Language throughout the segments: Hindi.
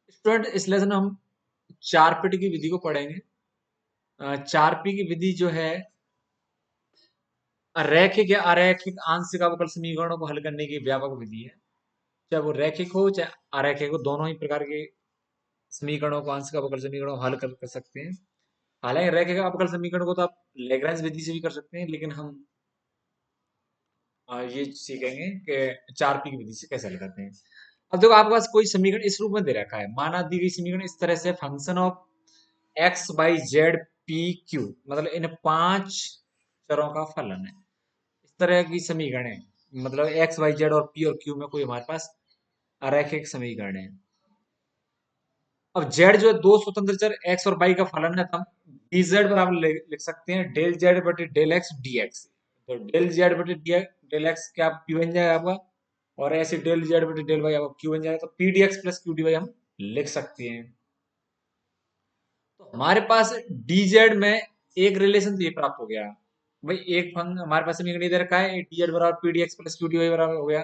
स्टूडेंट इस लेसन हम 4 पीटी की विधि को पढ़ेंगे। 4 पी की विधि जो है रैखिक या अरैखिक आंशिक अवकल समीकरणों को हल करने की व्यापक विधि है। चाहे वो रैखिक हो चाहे अरैखिक हो, दोनों ही प्रकार के समीकरणों को, आंशिक अवकल समीकरणों को हल कर सकते हैं। हालांकि रैखिक अवकल समीकरण को तो आप लैग्रेंज विधि से भी कर सकते हैं, लेकिन हम ये सीखेंगे कि 4 पी की विधि से कैसे हल करते हैं। अब देखो, आपके पास कोई समीकरण इस रूप में दे रखा है। माना दी गई समीकरण इस तरह से, function of x y z p q, मतलब इन 5 चरों का फलन है। इस तरह की समीकरण है, मतलब एक्स वाई जेड और पी और क्यू में कोई हमारे पास अरैखिक समीकरण है। अब जेड जो है, दो स्वतंत्र चर एक्स और वाई का फलन है, तो हम डी जेड बराबर लिख सकते हैं डेल जेड बटे डेल एक्स डी एक्स। तो डेल जेड बटे डेल एक्स क्या पी बन जाएगा आपका, और ऐसे डेल जेड बटे डेल वाई आपका क्यू बन जाएगा। तो p d x plus q d y हम लिख सकते हैं। तो हमारे पास डी जेड में एक रिलेशन तो ये प्राप्त हो गया भाई, एक फंक्शन हमारे पास समीकरण दे रखा है, डी जेड बराबर p d x plus q d y बराबर हो गया।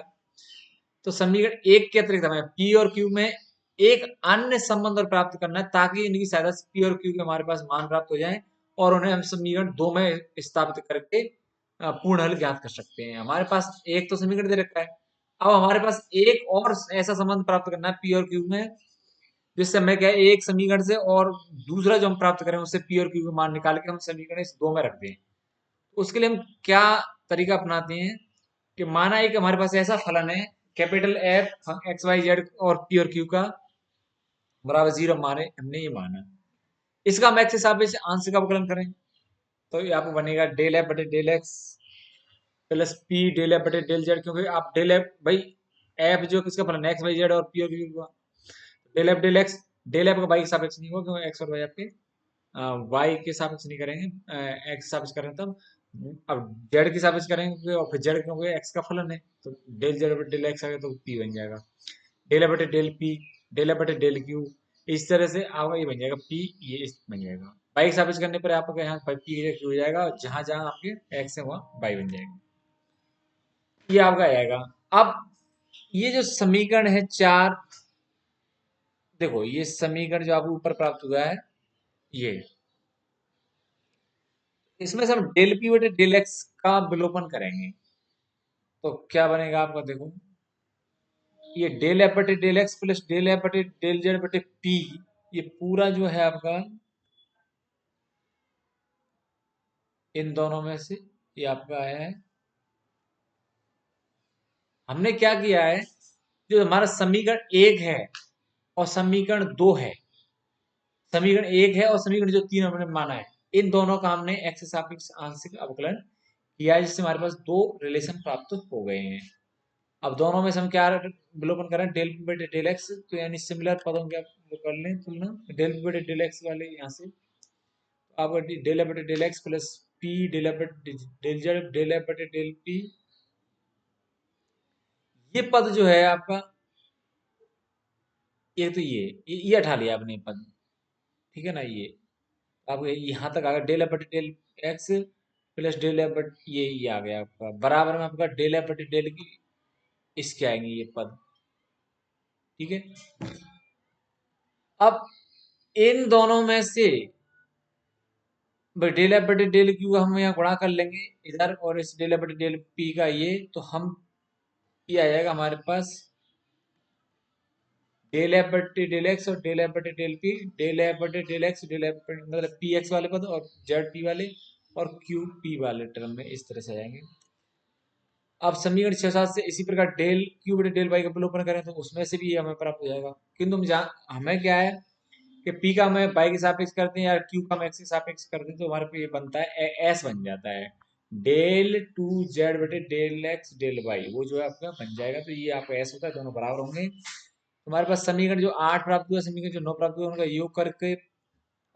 तो समीकरण एक के अतिरिक्त हमें पी और क्यू में एक अन्य संबंध और प्राप्त करना है, ताकि इनकी सहायता से पी और क्यू के हमारे पास मान प्राप्त हो जाए, और उन्हें हम समीकरण दो में स्थापित करके पूर्ण हल ज्ञात कर सकते हैं। हमारे पास एक तो समीकरण दे रखा है, अब हमारे पास एक और ऐसा संबंध प्राप्त करना है पी और क्यू में, जिससे हमें क्या है, एक समीकरण से और दूसरा जो हम प्राप्त करें उससे पी और क्यू का मान निकाल के हम समीकरण इस दो में रख दें। उसके लिए हम क्या तरीका अपनाते हैं कि माना एक हमारे पास ऐसा फलन है, capital F x y z और पी और क्यू का बराबर 0 माने, हमने ये माना, इसका हम एक्स के सापेक्ष आंशिक अवकलन करें, तो ये आपको बनेगा डेल एफ बटे del x plus P del F बटे डेल जेड, क्योंकि आप डेल एफ भाई, एफ जो किसका फलन है, एक्स वाई जेड और पी और क्यू का, del F del x, del F का वाई के सापेक्ष नहीं होगा, क्योंकि एक्स और वाई आपके वाई के सापेक्ष नहीं करेंगे, एक्स सापेक्ष करें तब। अब जेड के सापेक्ष करेंगे, और फिर जेड क्योंकि एक्स का फलन है, तो डेल जेड बटे डेल एक्स आ गया तो पी बन जाएगा, डेल एफ बटे डेल पी, डेल एफ बटे डेल क्यू। इस तरह से आपका ये बन जाएगा पी, ये इस बन जाएगा। बाई साबित करने पर आपका यहाँ पी क्यू हो जाएगा, जहां जहां आपके एक्स है वहां बाई बन जाएगा। ये आपका आएगा। अब ये जो समीकरण है चार, देखो ये समीकरण जो आपको ऊपर प्राप्त हुआ है, ये इसमें से हम डेल पी बटे डेल एक्स का विलोपन करेंगे, तो क्या बनेगा आपका, देखो ये डेल एफ बटे del x plus del F बटे डेल जेड बटे पी, ये पूरा जो है आपका इन दोनों में से ये आपका आया है। हमने क्या किया है, जो हमारा समीकरण एक है और समीकरण दो है, समीकरण एक है और समीकरण जो तीन हमने माना है, इन दोनों का हमने एक्स के सापेक्ष आंशिक अवकलन किया है, जिससे हमारे पास दो रिलेशन प्राप्त हो गए हैं। अब दोनों में से हम क्या विलोपन करें, डेल पी बटे डेल एक्स, तो यानी सिमिलर पदों के आप वो कर लें तुलना, डेल पी बटे डेल एक्स वाले यहाँ से आपका डेल एफ बटे del x plus P del F बटे डेल जेड डेल एफ बटे डेल पी, ये पद जो है आपका, ये तो ये हटा लिया आपने पद, ठीक है ना, ये अब यहाँ तक आ गया डेल एफ बटे del x plus del F but ये आ गया आपका, बराबर में आपका डेल एफ बटे डेल की इसके आएंगे ये पद, ठीक है। अब इन दोनों में से डेल एफ बटे डेल क्यू हम यहाँ गुणा कर लेंगे इधर, और इस डेल एफ बटे डेल पी का ये, तो हम ये आ जाएगा हमारे पास डेल एफ बटे डेल एक्स और डेल एफ बटे डेल पी, डेल एफ बटे डेल एक्स डेल एफ मतलब पी एक्स वाले पद और जेड पी वाले और क्यू पी वाले टर्म में इस तरह से आएंगे। अब समीकरण 6-7 से इसी प्रकार डेल क्यू बटे डेल वाई का विलोपन करें तो उसमें से भी ये हमें प्राप्त हो जाएगा, किंतु हम जान हमें क्या है कि पी का हम वाई के सापेक्ष करते हैं या क्यू का हम एक्स के सापेक्ष करते हैं, तो हमारे पे ये बनता है एस बन जाता है, डेल टू जेड बटे डेल एक्स डेल वाई, वो जो है आपका बन जाएगा। तो ये आपका एस होता है, दोनों बराबर होंगे। हमारे पास समीकरण जो 8 प्राप्त हुआ, समीकरण जो 9 प्राप्त हुआ, उनका योग करके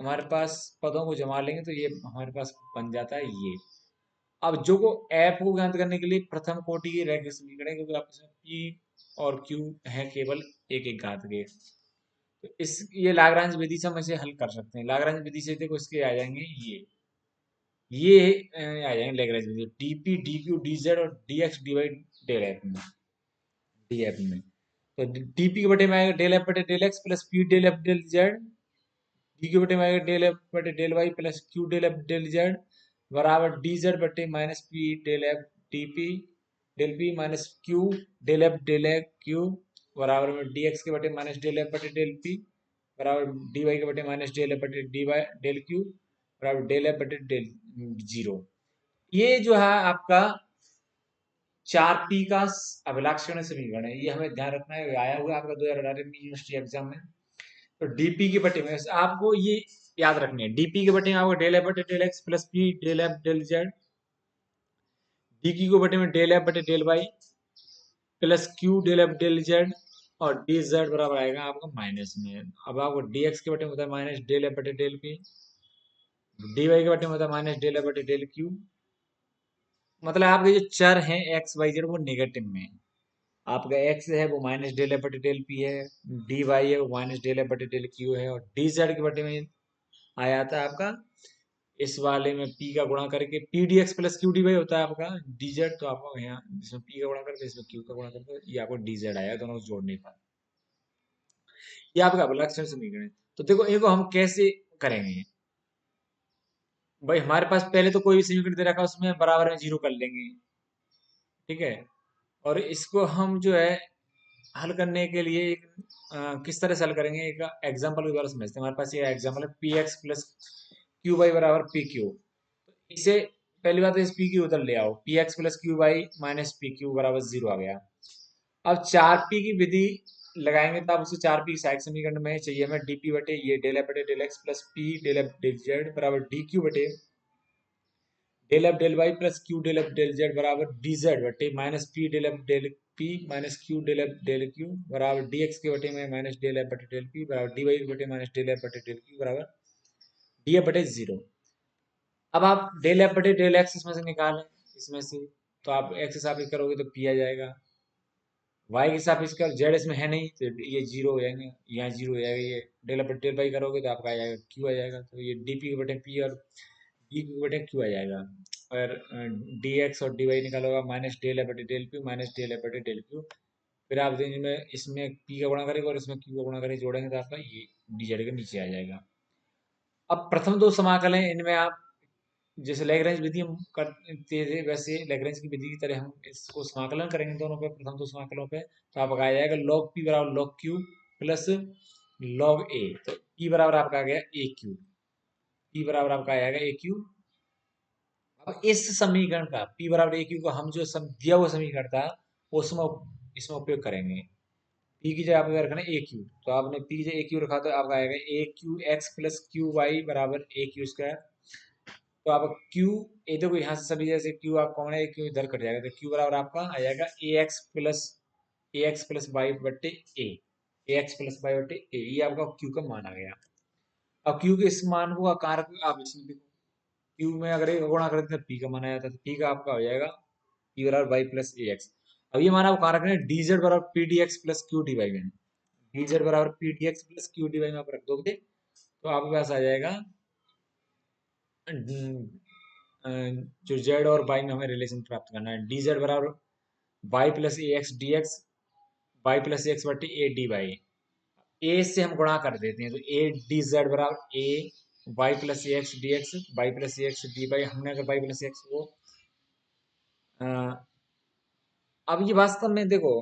हमारे पास पदों को जमा लेंगे तो ये हमारे पास बन जाता है ये। अब जो को ऐप को ज्ञात करने के लिए प्रथम कोटि की रैखिक समीकरण है, क्योंकि आपस में पी और क्यू है केवल एक एक घात के, तो इस ये लाग्रांज विधि से हम इसे हल कर सकते हैं। लाग्रांज विधि से देखो इसके आ जाएंगे ये आ जाएंगे लाग्रांज विधि, D P D Q D Z और D X D Y del F में, डी एफ में। तो डीपी के बटे में आएगा डेल एफ बटे del x plus P del F del Z. D के बटे में आएगा डेल एफ बटे del Y plus Q del F del Z बराबर डी जेड बटे minus P del F D P del P minus q del F Q बराबर में डी एक्स के बटे माइनस डेल एफ बटे डेल पी बराबर डी वाई के बटे माइनस डेल एफ बटे डी वाई डेल क्यू बराबर डेल एफ बटे डेल जीरो। ये जो है आपका 4p का अभिलक्षण समीकरण है, ये हमें ध्यान रखना है, आया हुआ है आपका 2018 में यूनिवर्सिटी एग्जाम में। तो डीपी के बटे में आपको ये याद रखनी है, डीपी के बटे में आपको डेल एफ बटे del x plus P del F del Z, d की को बटे में डेल एफ बटे del Y plus Q del F del z और डी जेड बराबर आएगा आपका माइनस में। अब आपको डी एक्स के बटे में होता है माइनस डेल एफ बटे डेल पी, डी वाई के बटे में होता है माइनस डेल एफ बटे डेल क्यू। मतलब आपके जो चर हैं एक्स वाई जेड वो नेगेटिव में है। आपका एक्स है वो माइनस डेल एफ बटे डेल पी है, डी वाई है वो माइनस डेल एफ बटे डेल क्यू है, और डी जेड के बटे में आ जाता है आपका इस वाले में पी का गुणा करके p d x plus q d y होता है आपका डी जेड। तो आपको यहाँ इसमें पी का गुणा करके इसमें क्यू का गुणा करके ये आपको डी जेड आएगा, दोनों को जोड़ने पर। ये आपका अभिलक्षण समीकरण है। तो देखो इनको हम कैसे करेंगे भाई, हमारे पास पहले तो कोई भी समीकरण दे रखा है उसमें बराबर में जीरो कर लेंगे, ठीक है। और इसको हम जो है हल करने के लिए एक किस तरह से हल करेंगे, एक एग्जांपल के द्वारा समझते हैं। हमारे पास ये एग्जांपल है p x plus Q Y बराबर पी क्यू। इसे पहली बात तो इस पी क्यू उधर ले आओ, p x plus Q y minus p q बराबर जीरो आ गया। अब चार पी की विधि लगाएंगे तो आप उसे चार पी सहायक समीकरण में चाहिए हमें डीपी बटे ये डेल एफ बटे del x plus P del F del Z बराबर डी क्यू बटे del F del Y plus Q del F del Z बराबर डी जेड बटे minus P del F del P minus q del F del q बराबर डी एक्स के बटे में माइनस डेल एफ बटे डेल पी बराबर डी वाई के बटे माइनस डेल एफ बटे डेल क्यू बराबर डी एफ बटे जीरो। अब आप डेल एफ बटे डेल एक्स इसमें से निकालें, इसमें से तो आप एक्स के साथ करोगे तो पी आ जाएगा, वाई के साथ इसका जेड इसमें है नहीं तो ये जीरो हो जाएंगे, यहाँ जीरो हो जाएगा। ये डेल एफ बटे डेल वाई करोगे तो आपका आ जाएगा क्यू आ जाएगा, तो ये डी पी के बटे पी और डी के बटे क्यू आ जाएगा। और डी एक्स और डी वाई निकालोगा माइनस डेल एफ बटे del P minus del F बटे डेल क्यू। फिर आप इसमें इसमें पी का गुणा करेंगे और इसमें क्यू का गुणा करेंगे, जोड़ेंगे तो आपका ये डी जेड के नीचे आ जाएगा। अब प्रथम दो समाकल हैं, इनमें आप जैसे लैग्रेंज विधि हम करते थे वैसे लैग्रेंज की विधि की तरह हम इसको समाकलन करेंगे दोनों पे, प्रथम दो समाकलों पे। तो आपका आ जाएगा लॉग पी बराबर लॉग क्यू प्लस लॉग ए। तो पी बराबर आपका आ गया ए क्यू, पी बराबर आपका आ जाएगा ए क्यू। अब इस समीकरण का P बराबर ए क्यू का हम जो दिया हुआ समीकरण था उसमें इसमें उपयोग करेंगे। P की जगह आपको रखना ए क्यू, तो आपने P की जगह ए क्यू रखा तो आपका आएगा A Q X plus Q Y बराबर ए क्यू स्क्वायर। तो आप क्यू ए देखो यहाँ से सभी जैसे क्यू आप कॉमन है, क्यू इधर कट जाएगा, तो क्यू बराबर आपका आ जाएगा ए एक्स प्लस वाई बट्टे ए एक्स प्लस वाई बट्टे ए। ये आपका क्यू का मान आ गया। अब क्यू के इस मान को कारक आप इसमें देखो, क्यू में अगर एक गुणा करते हैं पी का मान आ जाता है, तो पी का आपका हो जाएगा पी बराबर वाई प्लस ए एक्स। अब ये माना कारक है डी जेड बराबर p d x plus q d y में, डी जेड बराबर p d x plus q d y में आप रख दोगे तो आपके पास आ जाएगा जो जेड और वाई में हमें रिलेशन प्राप्त करना है, डी जेड बराबर Y plus A X D X Y plus X बटे ए डी वाई। ए से हम गुणा कर देते हैं तो ए डी जेड बराबर A Y plus A X D X Y plus A X D Y. हमने अगर वाई प्लस एक्स को अ, अब ये वास्तव में देखो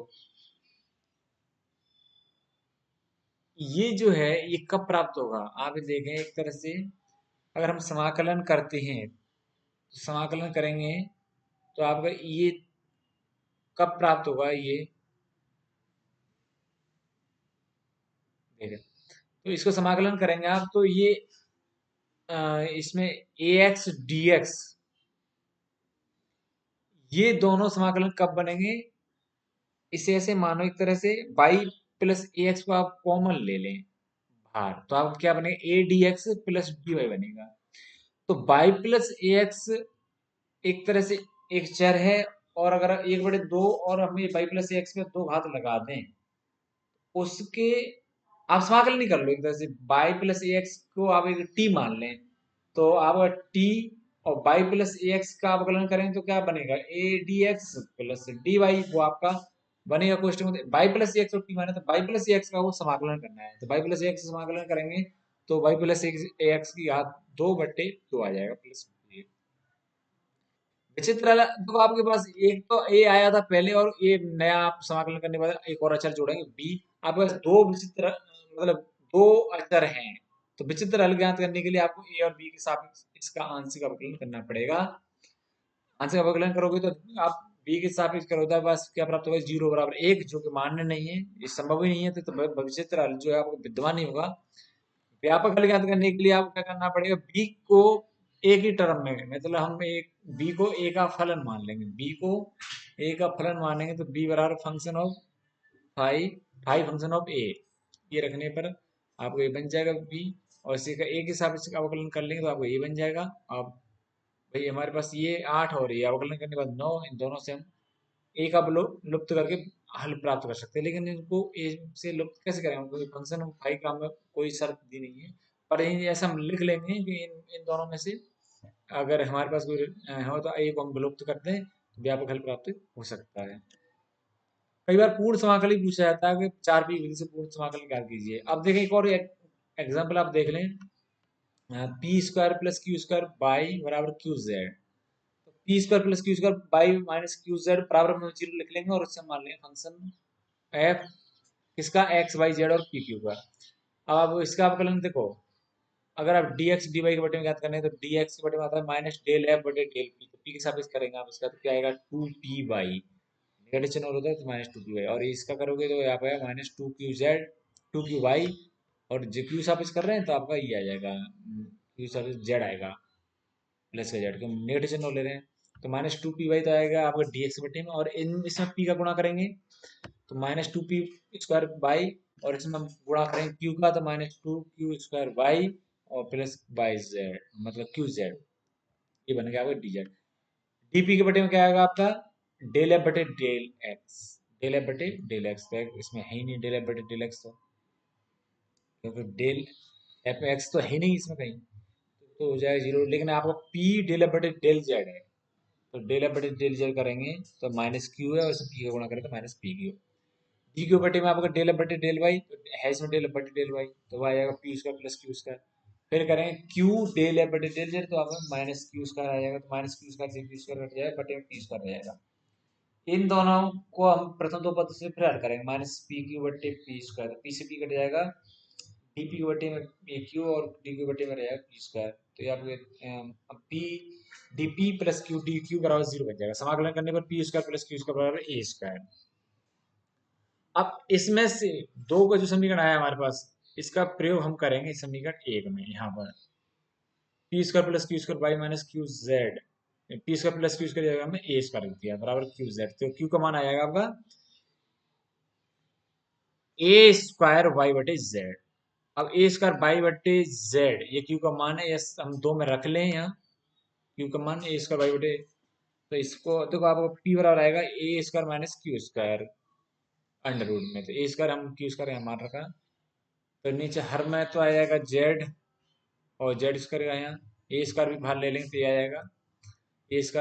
ये जो है ये कब प्राप्त होगा, आप देखें एक तरह से अगर हम समाकलन करते हैं तो समाकलन करेंगे तो आपका ये कब प्राप्त होगा, ये देखें तो इसको समाकलन करेंगे आप तो ये इसमें ए एक्स डी एक्स ये दोनों समाकलन कब बनेंगे, इसे ऐसे मानो एक तरह से y प्लस ए एक्स को आप कॉमन ले लें बाहर, तो आपको क्या बनेगा a d x plus d y बनेगा। तो y प्लस ए एक्स एक तरह से एक चर है, और अगर एक बटे दो और हम y प्लस ए एक्स में दो घात लगा दें उसके आप समाकलन नहीं कर लो, एक तरह से y प्लस ए एक्स को आप एक t मान लें तो आप t और y प्लस ए एक्स का अवकलन करें तो क्या बनेगा a d x plus d y, वो आपका बनेगा कोष्टक में वाई प्लस एक्स और टी माने तो वाई प्लस एक्स का वो समाकलन करना है, तो वाई प्लस एक्स समाकलन करेंगे तो वाई प्लस एक्स की घात 2/2 आ जाएगा प्लस। विचित्र तो आपके पास एक तो ए आया था पहले और ये नया आप समाकलन करने के बाद एक और अचर जोड़ेंगे बी। आपके पास दो विचित्र मतलब दो अचर हैं, तो विचित्र हल ज्ञात करने के लिए आपको ए और बी के सापेक्ष इसका आंशिक अवकलन करना पड़ेगा। आंशिक अवकलन करोगे तो आप बी के सापेक्ष करोगे तो बस क्या प्राप्त होगा, 0 = 1, जो कि मान्य नहीं है, ये संभव ही नहीं है, तो विचित्र हल जो है आपको विद्यमान नहीं होगा। व्यापक हल ज्ञात करने के लिए आपको क्या करना पड़ेगा, बी को एक ही टर्म में, मतलब हम एक बी को ए का फलन मान लेंगे, बी को ए का फलन मानेंगे तो बी बराबर function of five five function of A, ये रखने पर आपको ये बन जाएगा बी, और इसी का ए के हिसाब से अवकलन कर लेंगे तो आपको ये बन जाएगा। अब भाई हमारे पास ये 8 और ये अवकलन करने के बाद 9, इन दोनों से हम ए का लुप्त करके हल प्राप्त कर सकते हैं, लेकिन इनको ए से लुप्त कैसे करेंगे, क्योंकि फंक्शन फाइव का हमें कोई शर्त दी नहीं है, पर ऐसा हम लिख लेंगे कि इन दोनों में से अगर हमारे पास कोई हो तो ए को हम विलुप्त करते हैं तो व्यापक हल प्राप्त हो सकता है। कई बार पूर्ण समाकल ही पूछा जाता है कि 4p विधि से पूर्ण समाकल निकाल कीजिए। अब देखें एक और एग्जाम्पल आप देख लें, p² + q² बाई बराबर qz, p² + q² by minus qz बराबर में 0 लिख लेंगे और उससे मान लेंगे फंक्शन f किसका, एक्स वाई जेड और पी क्यू का। अब इसका अवकलन देखो, अगर आप dx dy के बटे में ज्ञात करने हैं तो dx के बटे में आता है माइनस डेल एफ बटे डेल पी, तो पी के सापेक्ष करेंगे आप इसका तो क्या आएगा 2py, नेगेटिव चिन्ह होता है तो -2py, और इसका करोगे तो यहाँ पे -2qz 2qy, और जो क्यू सापेक्ष कर रहे हैं तो आपका ये आ जाएगा क्यू सापेक्ष जेड आएगा प्लस का जेड, क्यों नेगेटिव चिन्ह ले रहे हैं, तो -2py तो आएगा आपका dx बटे में, और इन इसमें p का गुणा करेंगे तो -2p² बाई, और इसमें हम गुणा करेंगे क्यू का तो -2q² बाई और प्लस बाई जेड, मतलब क्यू जेड, ये बन गया आपका डी जेड। डीपी के बटे में क्या आएगा आपका डेल एफ बटे डेल एक्स, डेल एफ बटे डेल एक्स, तो इसमें है ही नहीं डेल एफ बटे डेल एक्स, तो क्योंकि डेल एफ एक्स तो है नहीं इसमें कहीं, तो हो जाएगा 0, लेकिन आपका पी डेल एफ बटे डेल जेड है, तो डेल एफ बटे डेल जेड करेंगे तो माइनस क्यू है, और इसमें पी का गुणा करें तो minus p Q. D q बटे में आपका डेल एफ बटे डेल वाई, तो है इसमें डेल एफ बटे डेल वाई, तो वह आएगा p² + q², फिर करेंगे क्यू डेल एफ बटे डेल जेड तो आपका -q² आ जाएगा, तो -q² से q² कट जाएगा, बटे में p² रह जाएगा। इन दोनों को हम प्रथम दो पद से फिर हल करेंगे, -pq बटे p², पी से p कट जाएगा, dp के बटे में ए क्यू और डी के बटे में रहेगा p², तो ये आपके p dp + q dq बराबर 0 बन जाएगा, समाकलन करने पर p² + q² बराबर a²। अब इसमें से दो का जो समीकरण आया हमारे पास, इसका प्रयोग हम करेंगे समीकरण एक में, यहाँ पर p² + q² by minus Q Z, p² + q² जगह में a² लिख दिया बराबर क्यू जेड, तो q का मान आएगा आपका a² y बटे जेड। अब a² y बटे जेड ये q का मान है, यस हम दो में रख लें, यहाँ q का मान a² y बटे, तो इसको देखो आपको p बराबर आएगा a² minus q² under root में, तो a² हम q² यहाँ मान रखा, तो नीचे हर में तो आ जाएगा जेड, और जेड² का यहाँ a² भी बाहर ले लेंगे तो ये आ जाएगा a²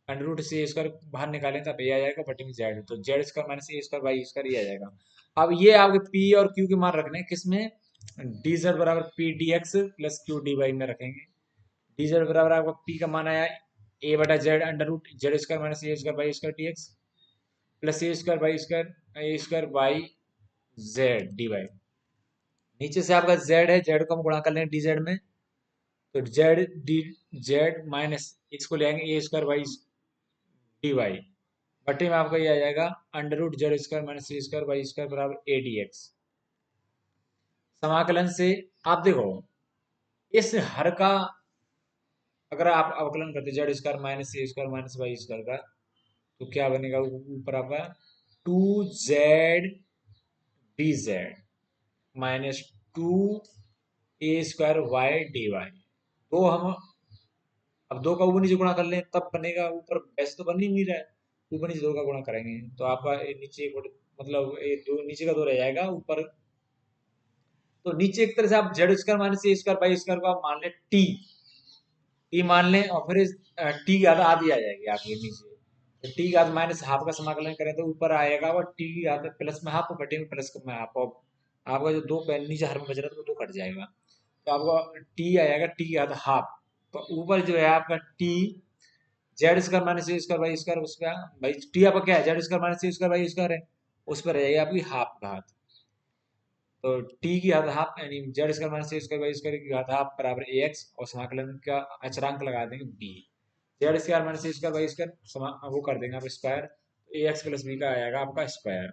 अंडर रूट से a² बाहर निकालें तब ये आ जाएगा बटे में जेड, तो z² minus a² by a² ये आ जाएगा। अब ये आपके p और q के मान रखने हैं किसमें, dz बराबर p dx plus q dy में रखेंगे। dz बराबर आपका p का मान आया a बटा z under root z² minus a² by a² dx plus a² by z dy, नीचे से आपका z है, z को हम गुणा कर लेंगे dz में, तो जेड डी जेड माइनस इसको ले आएंगे a² बाई डी वाई, बटे में आपका ये आ जाएगा under root z² minus a² by a² बराबर a dx। समाकलन से आप देखो इस हर का अगर आप अवकलन करते z² minus a² minus y² का, तो क्या बनेगा ऊपर आपका 2z dz minus 2a² y dy, दो हम अब दो का ऊपर नीचे गुणा कर लें तब बनेगा, ऊपर वैसे तो बन ही नहीं रहा है, ऊपर नीचे दो का गुणा करेंगे तो आपका नीचे मतलब ये दो नीचे का दो रह जाएगा, ऊपर तो नीचे एक तरह से आप z² minus a² by a² को आप मान लें टी मान लें, और फिर टी की आधा आधी आ जाएगी आपके नीचे, टी का माइनस हाफ का समाकलन करें तो ऊपर आएगा और टी की घात प्लस में हाफ, बटे में प्लस में हाफ, और आपका जो दो नीचे हर में बच रहा था वो दो कट जाएगा, तो आपको टी आएगा टी की घात हाफ। तो ऊपर जो है आपका T Z square minus a square by square, उसका भाई टी आपका क्या है, Z square minus a square by square है, उस पर रहेगी आपकी हाफ घात। तो टी की घात हाफ यानी Z square minus a square by square की घात हाफ बराबर ए एक्स, और समाकलन का अचरांक लगा देंगे b. Z square minus a square by square वो कर देंगे आप square, a x plus b का आएगा आपका स्क्वायर।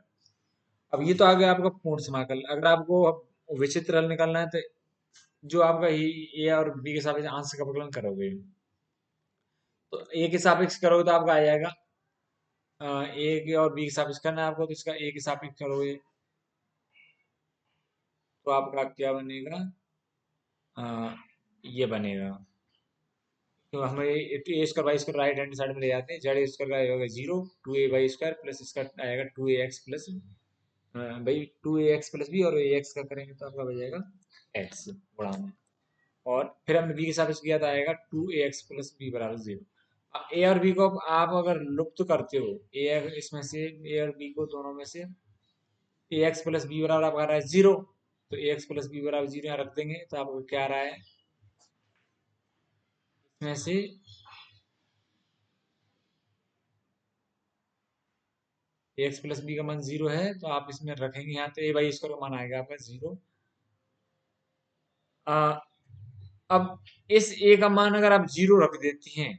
अब ये तो आ गया आपका पूर्ण समाकल। अगर आपको अब विचित्र हल निकालना है तो जो आपका ए और बी के सापेक्ष आंशिक अवकलन करोगे, तो ए के सापेक्ष करोगे तो आपका आ जाएगा ए के और बी के सापेक्ष करना है आपको, तो इसका ए के सापेक्ष करोगे तो आपका क्या बनेगा, अ, ये बनेगा। तो हमें A square by square right hand side में ले जाते हैं, जेड स्क्वायर का होगा zero, two A by square plus इसका आएगा two A x plus by two A x plus B, और ए एक्स का करेंगे तो आपका बन एक्स गुणा में, और फिर हमने बी के साथ किया था आएगा टू ए एक्स प्लस बी बराबर जीरो। अब ए और बी को आप अगर लुप्त करते हो, ए इसमें से ए और बी को दोनों में से, ए एक्स प्लस बी बराबर आपका आ रहा है जीरो, तो ए एक्स प्लस बी बराबर जीरो यहाँ रख देंगे तो आपको क्या आ रहा है, इसमें से ए एक्स प्लस बी का मान जीरो है, तो आप इसमें रखेंगे यहाँ तो ए बाई स्क्वायर का मान आएगा आपका जीरो। अब इस ए का मान अगर आप जीरो रख देती हैं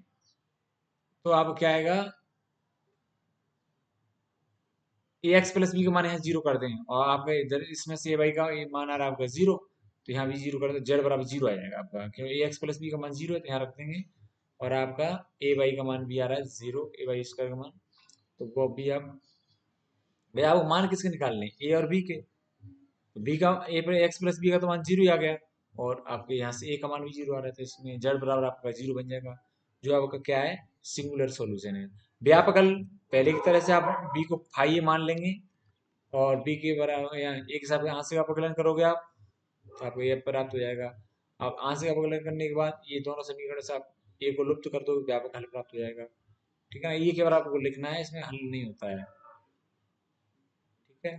तो आपको क्या आएगा, ए एक्स प्लस बी का मान यहाँ जीरो कर दें, और आपका इधर इसमें से ए बाई का ये मान आ रहा है आपका जीरो, तो यहाँ भी जीरो कर दो, जेड बराबर जीरो आ जाएगा आपका, क्योंकि ए एक्स प्लस बी का मान जीरो है तो यहाँ रख देंगे, और आपका ए बाई का मान भी आ रहा है जीरो, ए बाई स्क्वायर का मान, तो वो भी आप भैया आपको मान किसके निकालने हैं, ए और बी के, तो बी का ए पर एक्स प्लस बी का तो मान जीरो ही आ गया, और आपके यहाँ से ए का मान भी जीरो आ रहा है, तो इसमें जेड बराबर आपका जीरो बन जाएगा, जो आपका क्या है, सिंगुलर सॉल्यूशन है। व्यापक हल पहले की तरह से आप बी को फाइव मान लेंगे, और बी के बराबर या एक हिसाब से आंशिक अवकलन करोगे आप, तो आपको ये प्राप्त हो जाएगा। आप आंशिक अवकलन करने के बाद ये दोनों समीकरण से आप ए को लुप्त कर दो, व्यापक हल प्राप्त हो जाएगा। ठीक है ना, ये केवल आपको लिखना है, इसमें हल नहीं होता है। ठीक है।